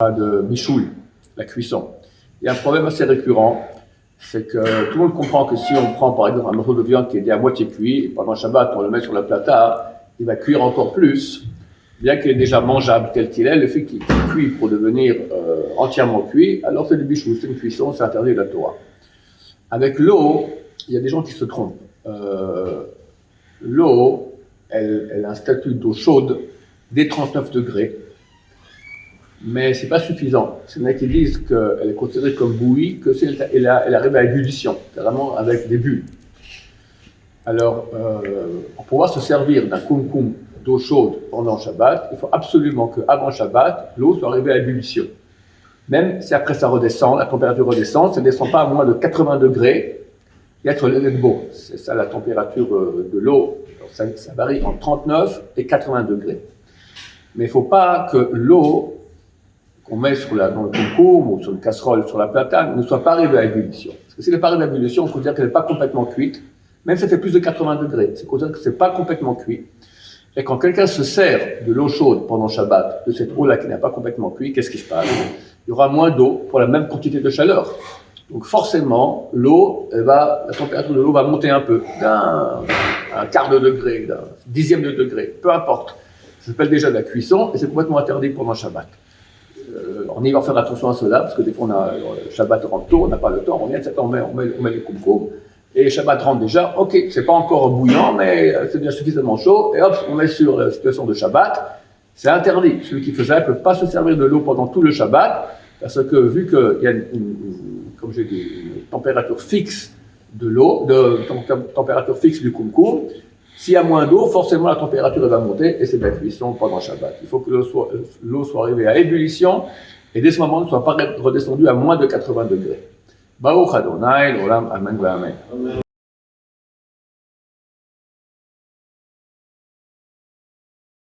de Michoul, la cuisson. Il y a un problème assez récurrent, c'est que tout le monde comprend que si on prend par exemple un morceau de viande qui est à moitié cuit, et pendant Shabbat on le met sur la plata, il va cuire encore plus, bien qu'il est déjà mangeable tel qu'il est, le fait qu'il cuit pour devenir entièrement cuit, alors c'est du bichou, c'est une cuisson, c'est interdit de la Torah. Avec l'eau, il y a des gens qui se trompent. L'eau, elle a un statut d'eau chaude dès 39 degrés. Mais ce n'est pas suffisant. Il y en a qui disent qu'elle est considérée comme bouillie, qu'elle arrive à ébullition, carrément avec des bulles. Alors, pour pouvoir se servir d'un koum d'eau chaude pendant Shabbat, il faut absolument qu'avant Shabbat, l'eau soit arrivée à ébullition. Même si après ça redescend, la température redescend, ça ne descend pas à moins de 80 degrés, il y a être beau. C'est ça la température de l'eau. Ça varie entre 39 et 80 degrés. Mais il ne faut pas que l'eau qu'on met dans le concours ou sur une casserole, sur la platane, ne soit pas arrivée à ébullition. Parce que si elle n'est pas arrivée à ébullition, on considère qu'elle n'est pas complètement cuite. Même si ça fait plus de 80 degrés, c'est considéré que ce n'est pas complètement cuit. Et quand quelqu'un se sert de l'eau chaude pendant Shabbat, de cette eau-là qui n'est pas complètement cuite, qu'est-ce qui se passe? Il y aura moins d'eau pour la même quantité de chaleur. Donc forcément, la température de l'eau va monter un peu, d'un quart de degré, d'un dixième de degré, peu importe. Ça s'appelle déjà de la cuisson et c'est complètement interdit pendant Shabbat. On y va faire attention à cela, parce que des fois, Shabbat rentre tôt, on n'a pas le temps, on vient de cette on met les koum et Shabbat rentre déjà, ok, c'est pas encore bouillant, mais c'est bien suffisamment chaud, et hop, on met sur la situation de Shabbat, c'est interdit. Celui qui fait ça ne peut pas se servir de l'eau pendant tout le Shabbat, parce que vu qu'il y a comme j'ai dit, une température fixe de l'eau, température fixe du koum, s'il y a moins d'eau, forcément la température va monter et c'est de la cuisson pendant Shabbat. Il faut que l'eau soit arrivée à ébullition et dès ce moment ne soit pas redescendue à moins de 80 degrés. Baruch Adonai, l'olam, amen, amen.